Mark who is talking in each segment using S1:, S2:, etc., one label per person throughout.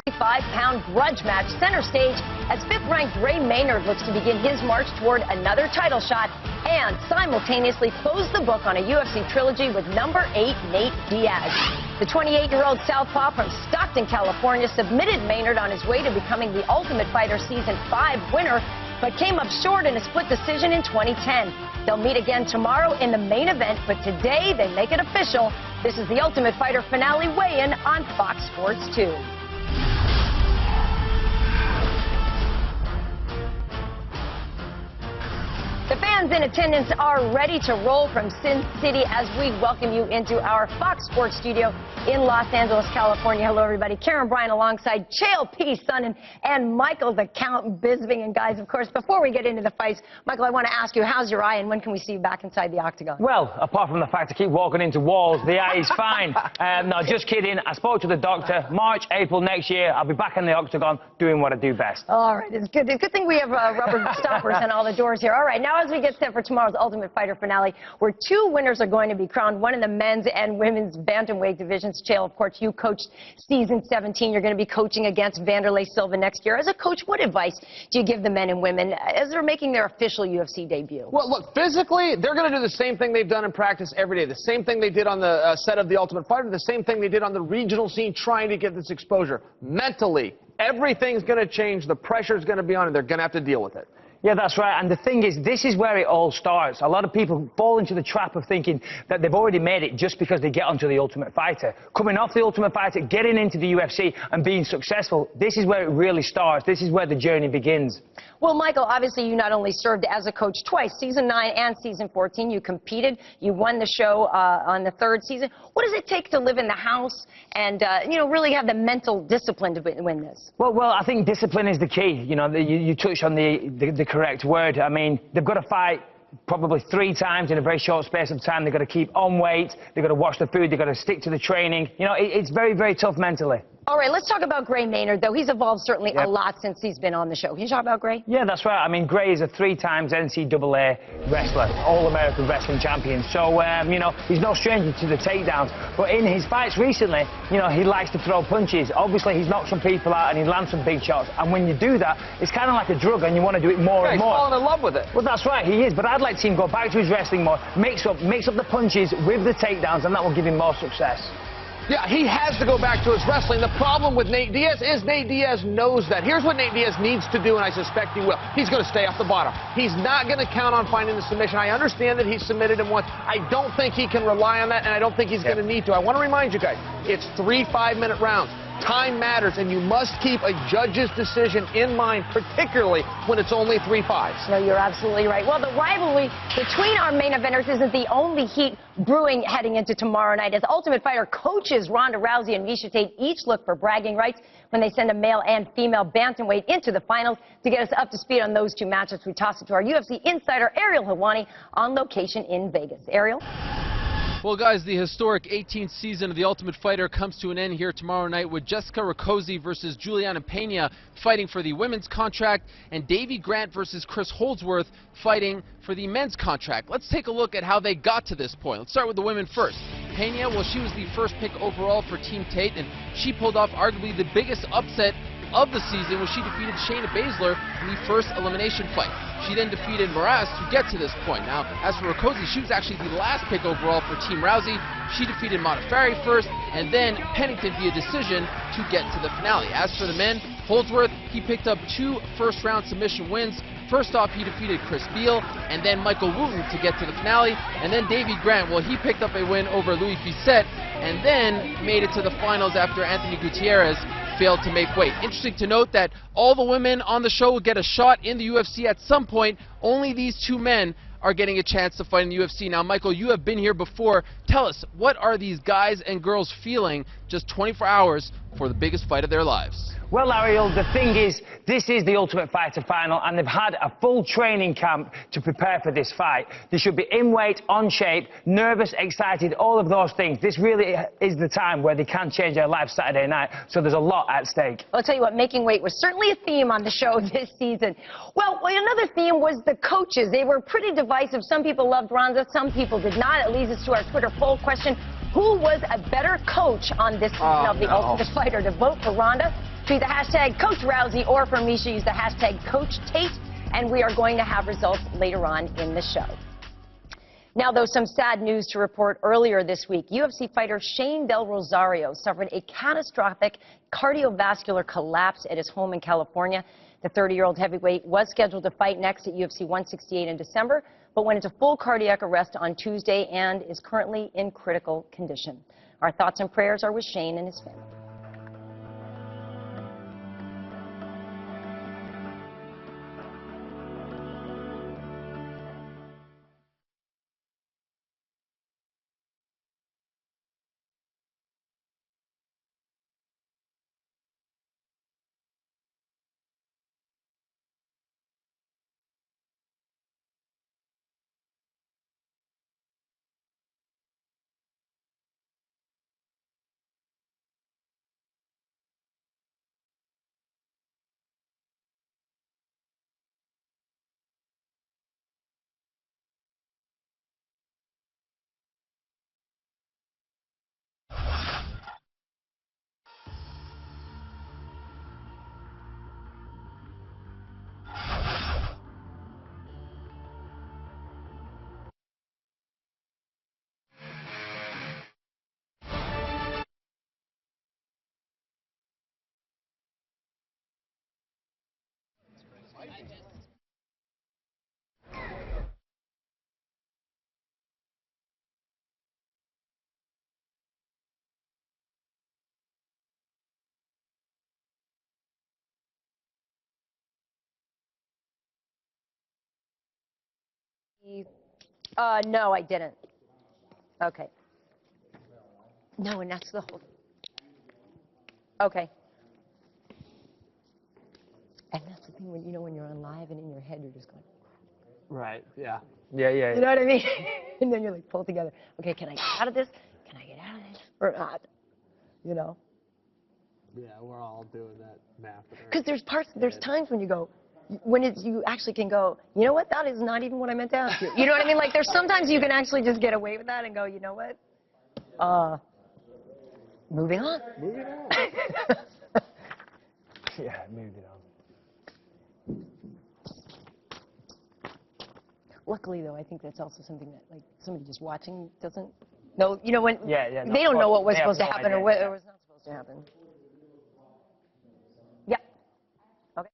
S1: 5-pound grudge match center stage as 5th-ranked Maynard looks to begin his march toward another title shot and simultaneously close the book on a UFC trilogy with number 8 Nate Diaz. The 28-year-old southpaw from Stockton, California, submitted Maynard on his way to becoming the Ultimate Fighter Season 5 winner, but came up short in a split decision in 2010. They'll meet again tomorrow in the main event, but today they make it official. This is the Ultimate Fighter finale weigh-in on Fox Sports 2. The fans in attendance are ready to roll from Sin City as we welcome you into our Fox Sports studio in Los Angeles, California. Hello, everybody. Karen Bryan alongside Chael P. Sonnen and Michael the Count Bisping. And guys, of course, before we get into the fights, Michael, I want to ask you, how's your eye and when can we see you back inside the octagon?
S2: Well, apart from the fact I keep walking into walls, the eye is fine. No, just kidding. I spoke to the doctor. March, April next year, I'll be back in the octagon doing what I do best. All right.
S1: It's good. It's a good thing we have rubber stoppers on all the doors here. All right. Now, as we get set for tomorrow's Ultimate Fighter finale, where 2 winners are going to be crowned, one in the men's and women's bantamweight divisions. Chael, of course, you coached season 17. You're going to be coaching against Vanderlei Silva next year. As a coach, what advice do you give the men and women as they're making their official UFC debut?
S3: Well, look, physically, they're going to do the same thing they've done in practice every day. The same thing they did on the set of The Ultimate Fighter, the same thing they did on the regional scene trying to get this exposure. Mentally, everything's going to change. The pressure's going to be on, and they're going to have to deal with it.
S2: Yeah, that's right. And the thing is, this is where it all starts. A lot of people fall into the trap of thinking that they've already made it just because they get onto the Ultimate Fighter. Coming off the Ultimate Fighter, getting into the UFC and being successful, this is where it really starts. This is where the journey begins.
S1: Well, Michael, obviously you not only served as a coach twice, season 9 and season 14. You competed. You won the show on the 3rd season. What does it take to live in the house and, you know, really have the mental discipline to win this?
S2: Well, I think discipline is the key. You know, you touched on the correct word. I mean, they've got to fight probably 3 times in a very short space of time. They've got to keep on weight. They've got to watch the food. They've got to stick to the training. You know, it's very, very tough mentally.
S1: All right, let's talk about Maynard, though. He's evolved certainly a lot since he's been on the show. Can you talk about Gray?
S2: Yeah, that's right. I mean, Gray is a 3-time NCAA wrestler, All-American Wrestling Champion. So, you know, he's no stranger to the takedowns. But in his fights recently, you know, he likes to throw punches. Obviously, he's knocked some people out and he lands some big shots. And when you do that, it's kind of like a drug and you want to do it more and more.
S3: He's falling in love with it.
S2: Well, that's right, he is. But I'd like to see him go back to his wrestling more, mix up the punches with the takedowns, and that will give him more success.
S3: Yeah, he has to go back to his wrestling. The problem with Nate Diaz is Nate Diaz knows that. Here's what Nate Diaz needs to do, and I suspect he will. He's going to stay off the bottom. He's not going to count on finding the submission. I understand that he submitted him once. I don't think he can rely on that, and I don't think he's going to need to. I want to remind you guys, it's 3 5-minute rounds. Time matters, and you must keep a judge's decision in mind, particularly when it's only 3 5s.
S1: No, you're absolutely right. Well, the rivalry between our main eventers isn't the only heat brewing heading into tomorrow night, as Ultimate Fighter coaches Ronda Rousey and Miesha Tate each look for bragging rights when they send a male and female bantamweight into the finals. To get us up to speed on those 2 matchups, we toss it to our UFC insider, Ariel Helwani, on location in Vegas. Ariel?
S4: Well, guys, the historic 18th season of The Ultimate Fighter comes to an end here tomorrow night with Jessica RAKOCZY versus Julianna PENA fighting for the women's contract, and Davey Grant versus Chris Holdsworth fighting for the men's contract. Let's take a look at how they got to this point. Let's start with the women first. PENA, well, she was the first pick overall for Team Tate, and she pulled off arguably the biggest upset of the season when she defeated Shayna Baszler in the first elimination fight. She then defeated Moraes to get to this point. Now, as for RAKOCZY, she was actually the last pick overall for Team Rousey. She defeated Modafferi first, and then Pennington via decision to get to the finale. As for the men, Holdsworth, he picked up 2 first-round submission wins. First off, he defeated Chris Beal, and then Michael Wooten to get to the finale. And then Davey Grant, well, he picked up a win over Louis Fissette, and then made it to the finals after Anthony Gutierrez failed to make weight. Interesting to note that all the women on the show will get a shot in the UFC at some point. Only these 2 men are getting a chance to fight in the UFC. Now, Michael, you have been here before. Tell us, what are these guys and girls feeling just 24 hours for the biggest fight of their lives?
S2: Well, Ariel, the thing is, this is the Ultimate Fighter final, and they've had a full training camp to prepare for this fight. They should be in weight, on shape, nervous, excited, all of those things. This really is the time where they can change their life Saturday night, so there's a lot at stake.
S1: I'll tell you what, making weight was certainly a theme on the show this season. Well, another theme was the coaches. They were pretty divisive. Some people loved Ronda, some people did not. It leads us to our Twitter poll question. Who was a better coach on this season of the Ultimate Fighter? To vote for Ronda, Tweet the hashtag Coach Rousey, or for Misha, use the hashtag Coach Tate, and we are going to have results later on in the show. Now, though, some sad news to report earlier this week. UFC fighter Shane Del Rosario suffered a catastrophic cardiovascular collapse at his home in California. The 30-year-old heavyweight was scheduled to fight next at UFC 168 in December, but went into full cardiac arrest on Tuesday and is currently in critical condition. Our thoughts and prayers are with Shane and his family. No, I didn't. Okay. No, and that's the whole. Okay. And that's the thing when when you're on live and in your head you're just going.
S3: Right, yeah.
S2: Yeah.
S1: You know what I mean? And then you're like pulled together. Okay, can I get out of this? Can I get out of this or not? You know?
S3: Yeah, we're all doing that math.
S1: Because there's times when you go, you actually can go, you know what? That is not even what I meant to ask you. You know what I mean? Like there's sometimes you can actually just get away with that and go, you know what? Moving on.
S3: Moving on.
S2: Yeah, moved it on.
S1: Luckily, though, I think that's also something that, like, somebody just watching doesn't know. You know, when
S2: Yeah,
S1: they don't know what was
S2: they have
S1: supposed to
S2: no
S1: happen
S2: idea.
S1: or what was not supposed to happen. Yeah. Okay.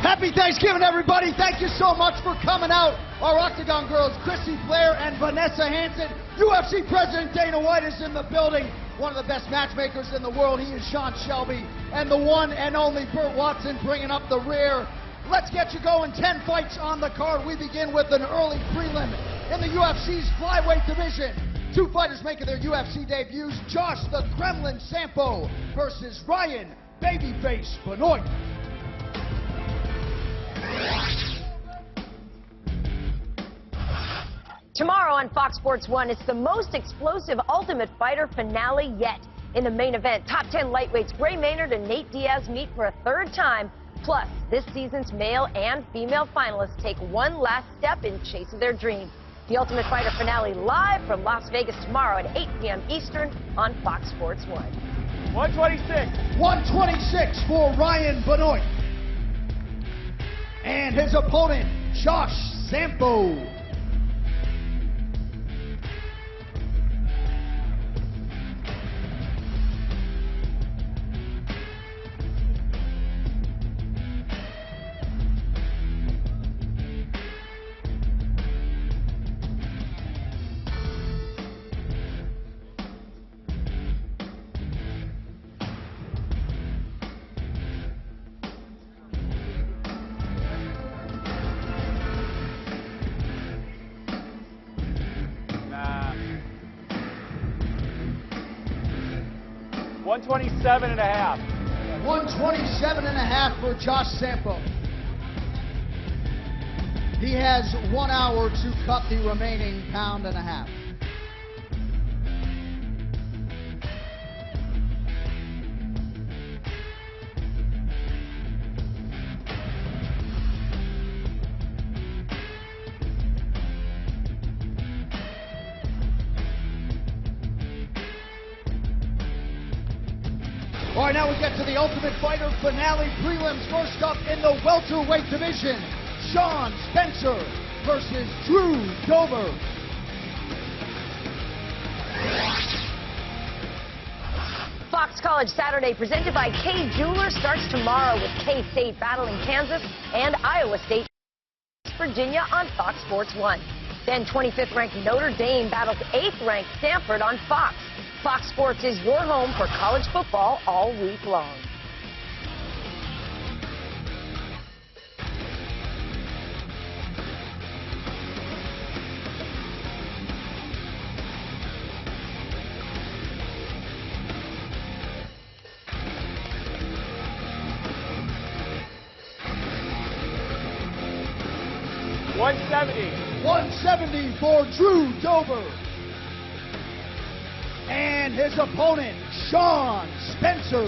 S5: Happy Thanksgiving, everybody. Thank you so much for coming out. Our Octagon girls, Chrissy Blair and Vanessa Hansen. UFC President Dana White is in the building. One of the best matchmakers in the world. He is Sean Shelby. And the one and only Burt Watson bringing up the rear. Let's get you going. 10 fights on the card. We begin with an early prelim in the UFC's flyweight division. Two fighters making their UFC debuts. Josh the Kremlin Sampo versus Ryan Babyface Benoit.
S1: Tomorrow on Fox Sports 1, it's the most explosive Ultimate Fighter finale yet. In the main event, top 10 lightweights Gray Maynard and Nate Diaz meet for a third time. Plus, this season's male and female finalists take one last step in chase of their dreams. The Ultimate Fighter finale live from Las Vegas tomorrow at 8 p.m. Eastern on Fox Sports 1.
S5: 126. 126 for Ryan Benoit. And his opponent, Josh Sampo.
S3: $127.5.
S5: 127.5 for Josh Sampo. He has 1 hour to cut the remaining pound and a half. All right, now we get to the Ultimate Fighter finale prelims. First up in the welterweight division, Sean Spencer versus Drew Dober.
S1: Fox College Saturday, presented by K Jeweler, starts tomorrow with K-State battling Kansas and Iowa State, Virginia on Fox Sports 1. Then 25th ranked Notre Dame battles 8th ranked Stanford on Fox. Fox Sports is your home for college football all week long.
S5: $170 for Drew Dober. And his opponent, Sean Spencer.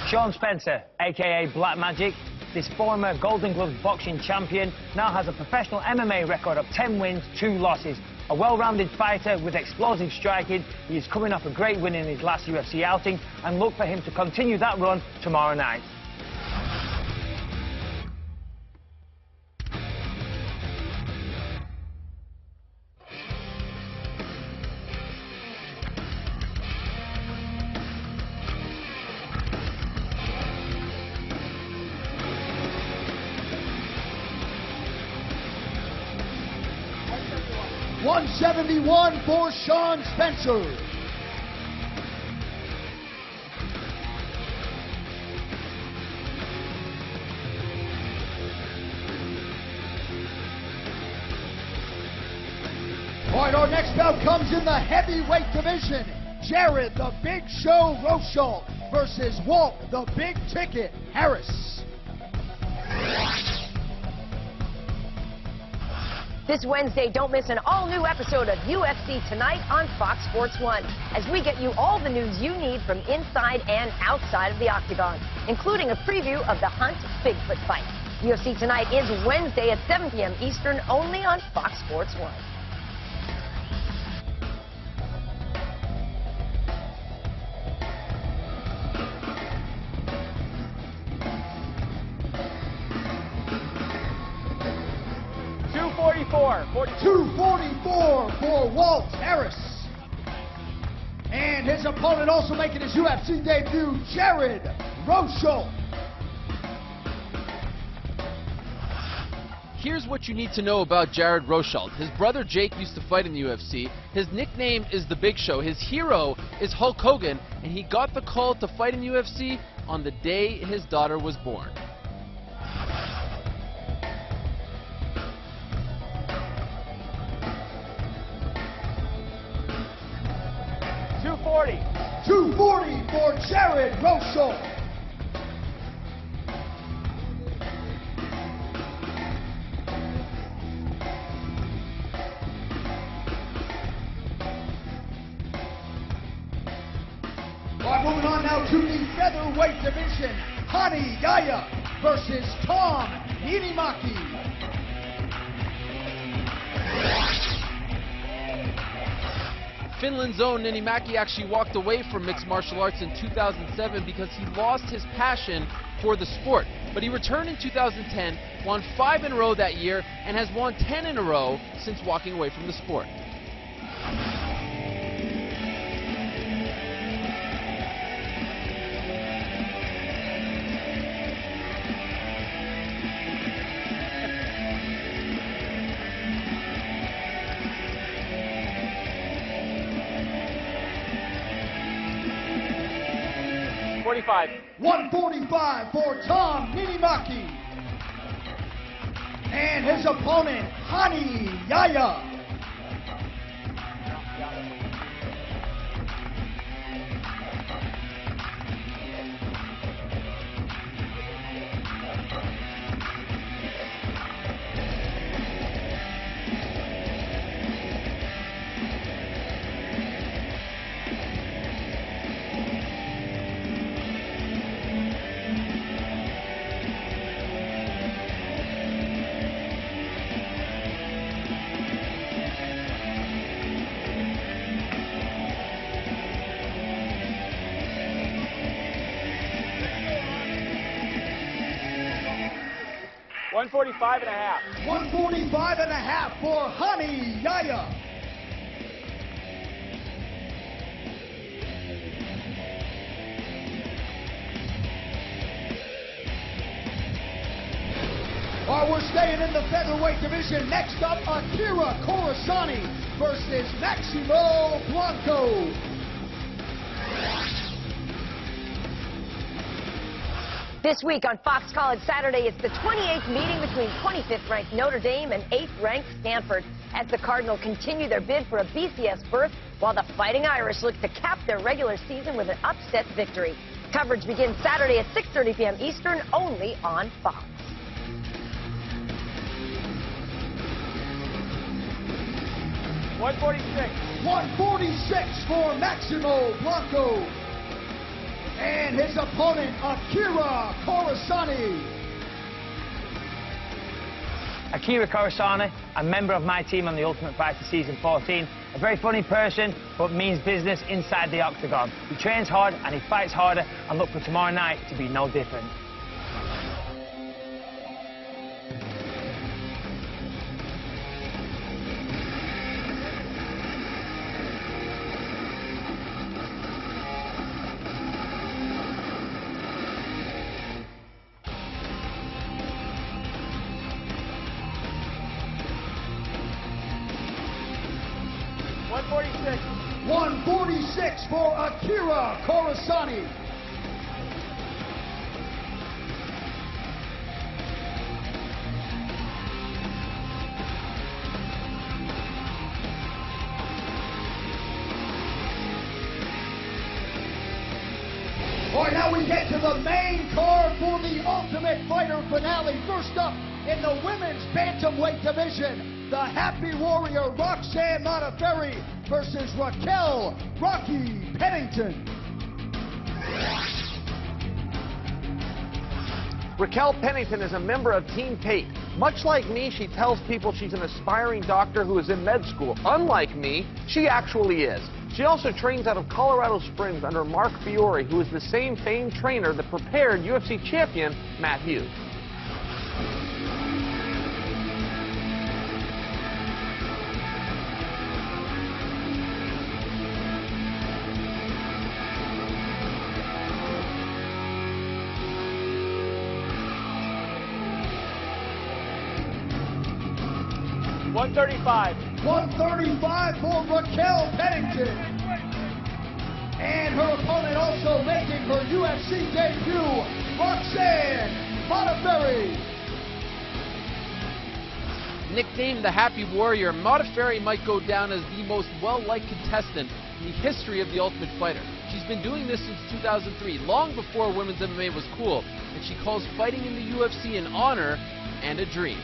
S2: Sean Spencer, a.k.a. Black Magic, this former Golden Glove boxing champion, now has a professional MMA record of 10 wins, 2 losses. A well-rounded fighter with explosive striking, he is coming off a great win in his last UFC outing, and look for him to continue that run tomorrow night.
S5: $171 for Sean Spencer. All right, our next bout comes in the heavyweight division. Jared the Big Show Rosholt versus Walt the Big Ticket Harris.
S1: This Wednesday, don't miss an all-new episode of UFC Tonight on Fox Sports 1, as we get you all the news you need from inside and outside of the octagon, including a preview of the Hunt Bigfoot fight. UFC Tonight is Wednesday at 7 p.m. Eastern, only on Fox Sports 1.
S5: $244 for Walt Harris. And his opponent, also making his UFC debut, Jared Rosholt.
S4: Here's what you need to know about Jared Rosholt. His brother Jake used to fight in the UFC. His nickname is The Big Show. His hero is Hulk Hogan, and he got the call to fight in UFC on the day his daughter was born.
S5: $240 for Jared Rosholt. All right, moving on now to the featherweight division. Hani Yaya versus Tom Ninimaki.
S4: Finland's own Ninimaki actually walked away from mixed martial arts in 2007 because he lost his passion for the sport. But he returned in 2010, won 5 in a row that year, and has won 10 in a row since walking away from the sport.
S5: $145 for Tom Ninimaki. And his opponent, Hani Yaya.
S2: 145 and a half.
S5: 145 and a half for Hani Yaya. We're staying in the featherweight division. Next up, AKIRA CORASSANI versus MAXIMO BLANCO.
S1: This week on Fox College Saturday, it's the 28th meeting between 25th-ranked Notre Dame and 8th-ranked Stanford as the Cardinals continue their bid for a BCS berth, while the Fighting Irish look to cap their regular season with an upset victory. Coverage begins Saturday at 6:30 p.m. Eastern, only on Fox.
S5: $146 for Maximo Blanco. And his opponent, AKIRA CORASSANI.
S2: AKIRA CORASSANI, a member of my team on The Ultimate Fighter Season 14. A very funny person, but means business inside the octagon. He trains hard and he fights harder, and look for tomorrow night to be no different.
S5: $146 for AKIRA CORASSANI. All right, now we get to the main card for the Ultimate Fighter finale. First up in the women's bantamweight division, the Happy Warrior Roxanne Modafferi versus Raquel Rocky Pennington.
S3: Raquel Pennington is a member of Team Tate. Much like me, she tells people she's an aspiring doctor who is in med school. Unlike me, she actually is. She also trains out of Colorado Springs under Mark Fiore, who is the same famed trainer that prepared UFC champion Matt Hughes.
S5: $135 for Raquel Pennington. And her opponent also making her UFC debut, Roxanne Modafferi.
S4: Nicknamed the Happy Warrior, Modafferi might go down as the most well-liked contestant in the history of The Ultimate Fighter. She's been doing this since 2003, long before women's MMA was cool, and she calls fighting in the UFC an honor and a dream.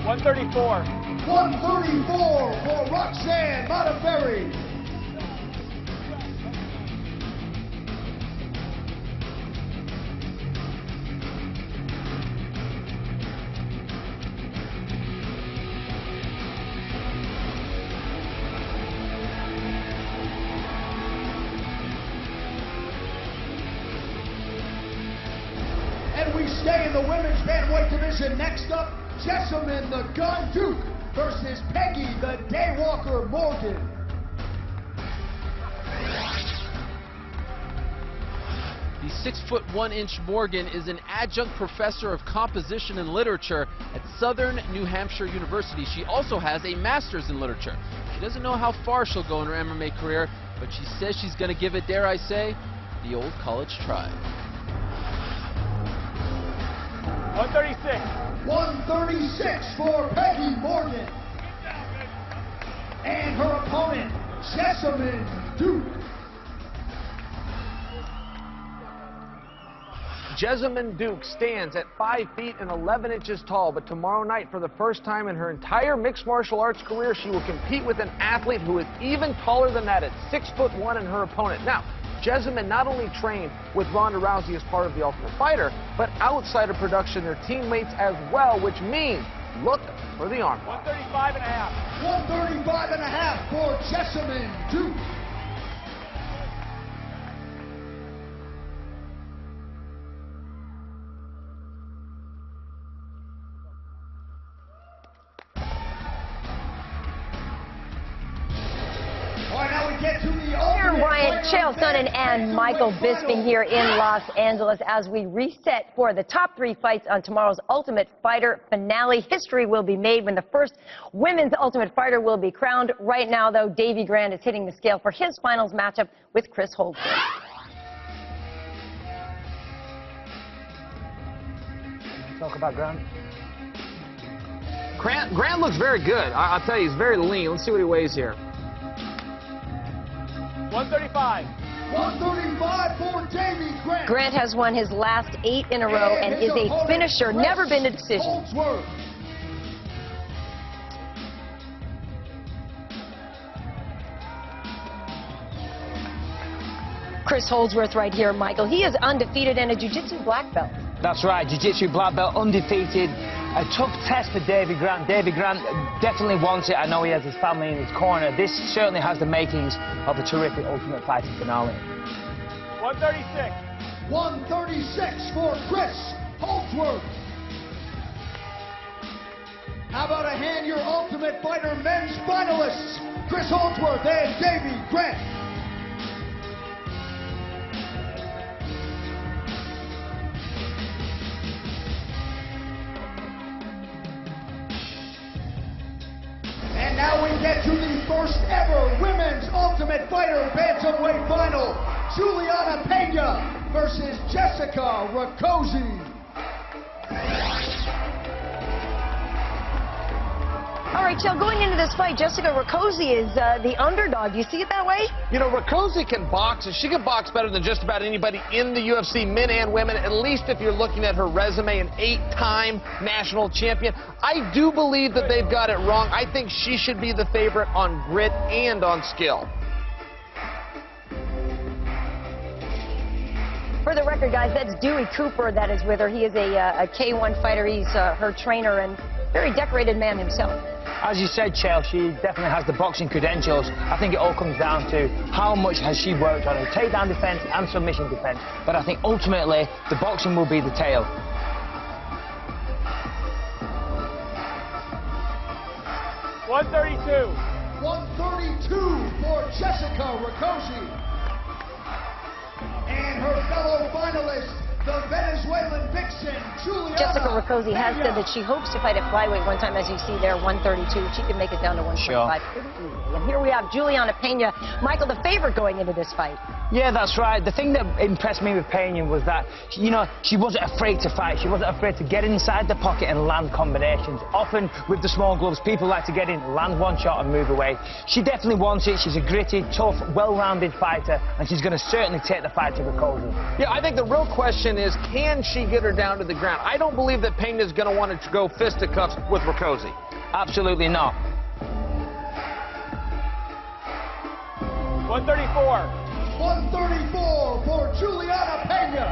S5: $134 for Roxanne Modafferi. And we stay in the women's bantamweight division. Next up, Jessamine the Gun Duke versus Peggy the Daywalker Morgan.
S4: The 6'1" Morgan is an adjunct professor of composition and literature at Southern New Hampshire University. She also has a master's in literature. She doesn't know how far she'll go in her MMA career, but she says she's going to give it, dare I say, the old college try.
S5: $136 for Peggy Morgan. And her opponent, Jessamine Duke.
S3: Jessamine Duke stands at 5 feet and 11 inches tall, but tomorrow night, for the first time in her entire mixed martial arts career, she will compete with an athlete who is even taller than that at 6'1" and her opponent. Now, Jessamine not only trained with Ronda Rousey as part of The Ultimate Fighter, but outside of production, they're teammates as well, which means look for the armbar.
S5: 135.5. 135.5 for Jessamine Duke.
S1: Aaron Bryant, Chael Sonnen, and Michael Bisping here in Los Angeles as we reset for the top 3 fights on tomorrow's Ultimate Fighter finale. History will be made when the first women's Ultimate Fighter will be crowned. Right now, though, Davy Grant is hitting the scale for his finals matchup with Chris Holdsworth.
S2: Talk about Grant.
S3: Grant looks very good. I'll tell you, he's very lean. Let's see what he weighs here.
S5: 135. 135 for Davy Grant.
S1: Grant has won his last 8 in a row and is a finisher, never been a decision.
S5: Holdsworth.
S1: Chris Holdsworth right here, Michael. He is undefeated and a Jiu-Jitsu black belt.
S2: That's right, Jiu-Jitsu black belt, undefeated. A tough test for Davy Grant. Davy Grant definitely wants it. I know he has his family in his corner. This certainly has the makings of a terrific Ultimate Fighter finale.
S5: 136. 136 for Chris Holdsworth. How about a hand your Ultimate Fighter men's finalists, Chris Holdsworth and Davy Grant. Now we get to the first ever women's Ultimate Fighter Bantamweight final. Julianna Pena versus Jessica Rakoczy.
S1: All right, Chael, going into this fight, Jessica Rakoczy is the underdog. Do you see it that way?
S3: You know, Rakoczy can box, and she can box better than just about anybody in the UFC, men and women, at least if you're looking at her resume, an 8-time national champion. I do believe that they've got it wrong. I think she should be the favorite on grit and on skill.
S1: For the record, guys, that's Dewey Cooper that is with her. He is a K1 fighter. He's her trainer and very decorated man himself.
S2: As you said, Chael, she definitely has the boxing credentials. I think it all comes down to how much has she worked on her takedown defense and submission defense. But I think ultimately the boxing will be the tale.
S5: 132. 132 for Jessica Rakoczy. And her fellow finalist, the Venezuelan vixen, Julianna.
S1: Jessica Rakoczy has said that she hopes to fight at flyweight one time, as you see there, 132. She can make it down to 125 pretty easily. And here we have Julianna Pena, Michael, the favorite going into this fight.
S2: Yeah, that's right. The thing that impressed me with Pena was that, you know, she wasn't afraid to fight. She wasn't afraid to get inside the pocket and land combinations. Often with the small gloves, people like to get in, land one shot and move away. She definitely wants it. She's a gritty, tough, well-rounded fighter, and she's going to certainly take the fight to Rakoczy.
S3: Yeah, I think the real question is, can she get her down to the ground? I don't believe that Pena's going to want to go fisticuffs with Rakoczy.
S2: Absolutely not.
S5: 134. 134 for Julianna Pena.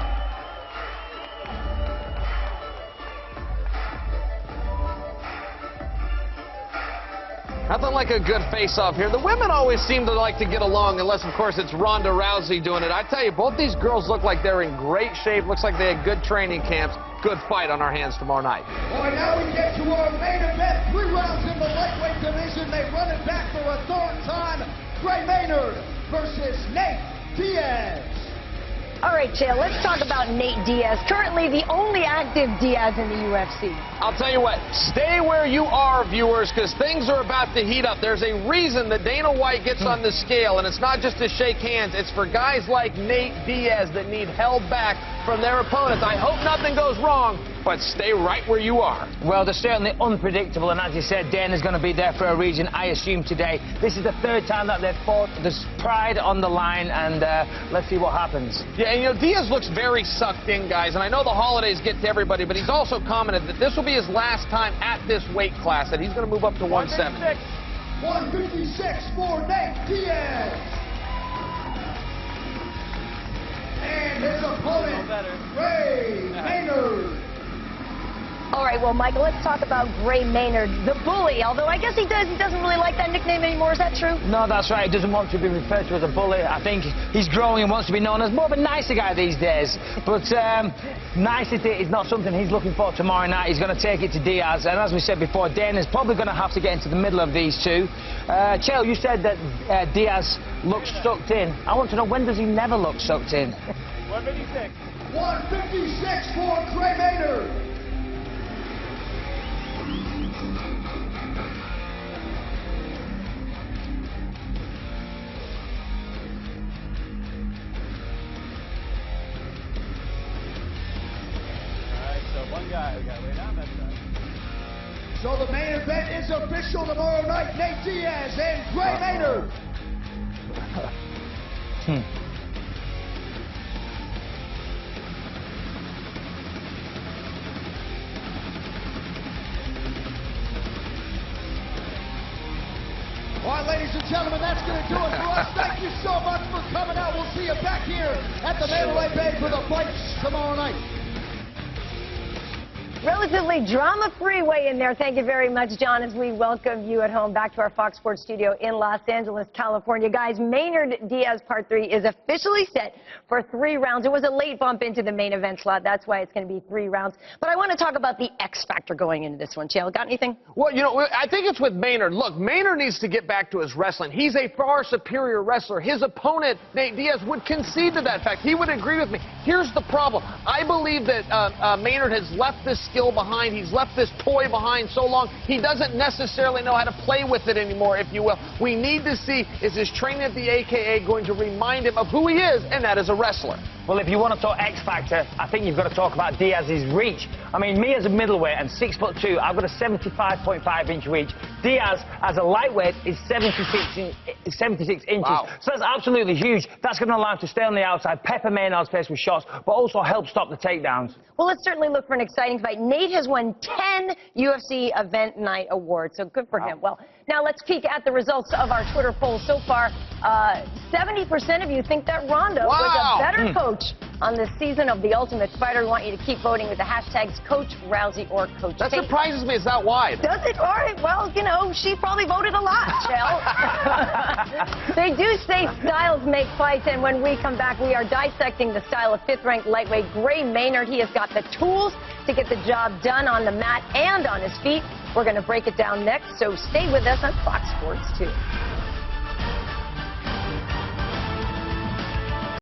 S3: Nothing like a good face-off here. The women always seem to like to get along, unless, of course, it's Ronda Rousey doing it. I tell you, both these girls look like they're in great shape. Looks like they had good training camps. Good fight on our hands tomorrow night.
S5: All right, now we get to our main event. 3 rounds in the lightweight division. They run it back for a 3rd time. Maynard versus Nate Diaz.
S1: All right, Chael, let's talk about Nate Diaz, currently the only active Diaz in the UFC.
S3: I'll tell you what, stay where you are, viewers, because things are about to heat up. There's a reason that Dana White gets on the scale, and it's not just to shake hands. It's for guys like Nate Diaz that need held back from their opponents. I hope nothing goes wrong but stay right where you are.
S2: Well, they're certainly unpredictable, and as you said, Dana's going to be there for a reason, I assume, today. This is the third time that they've fought. There's pride on the line, and let's see what happens.
S3: Yeah, and you know, Diaz looks very sucked in, guys, and I know the holidays get to everybody, but he's also commented that this will be his last time at this weight class, and he's going to move up to 170.
S5: 156 for Nate Diaz. And his opponent, Ray Maynard.
S1: All right, well, Michael, let's talk about Gray Maynard, the bully. Although I guess he doesn't really like that nickname anymore. Is that true?
S2: No, that's right. He doesn't want to be referred to as a bully. I think he's growing and wants to be known as more of a nicer guy these days. But nicety is not something he's looking for tomorrow night. He's going to take it to Diaz. And as we said before, Dana's probably going to have to get into the middle of these two. Chael, you said that Diaz looks sucked in. I want to know, when does he never look sucked in?
S5: 156. 156 for Gray Maynard. So the main event is official tomorrow night. Nate Diaz and Gray Maynard. All right, ladies and gentlemen, that's going to do it for us. Thank you so much for coming out. We'll see you back here at the Mandalay Bay for the fights tomorrow night.
S1: Relatively drama-free way in there. Thank you very much, John, as we welcome you at home back to our Fox Sports studio in Los Angeles, California. Guys, Maynard Diaz Part 3 is officially set for 3 rounds. It was a late bump into the main event slot. That's why it's going to be 3 rounds. But I want to talk about the X factor going into this one. Chael, got anything?
S3: Well, you know, I think it's with Maynard. Look, Maynard needs to get back to his wrestling. He's a far superior wrestler. His opponent, Nate Diaz, would concede to that fact. He would agree with me. Here's the problem. I believe that Maynard has left this skill behind. He's left this toy behind so long, he doesn't necessarily know how to play with it anymore, if you will. We need to see, is his training at the AKA going to remind him of who he is, and that is a wrestler.
S2: Well, if you want to talk X Factor, I think you've got to talk about Diaz's reach. I mean, me as a middleweight and 6'2", I've got a 75.5-inch reach. Diaz, as a lightweight, is 76 inches.
S3: Wow.
S2: So that's absolutely huge. That's going to allow him to stay on the outside, pepper Maynard's face with shots, but also help stop the takedowns.
S1: Well, let's certainly look for an exciting fight. Nate has won 10 UFC Event Night awards, so good for him. Well, now let's peek at the results of our Twitter poll so far. 70% of you think that Ronda was a better coach on this season of The Ultimate Fighter. We want you to keep voting with the hashtags Coach Rousey or Coach
S3: That
S1: Tate.
S3: surprises me. It's that wide.
S1: Does it? All right. Well, you know, she probably voted a lot, Chael. They do say styles make fights, and when we come back, we are dissecting the style of 5th-ranked lightweight Gray Maynard. He has got the tools to get the job done on the mat and on his feet. We're going to break it down next, so stay with us on Fox Sports 2.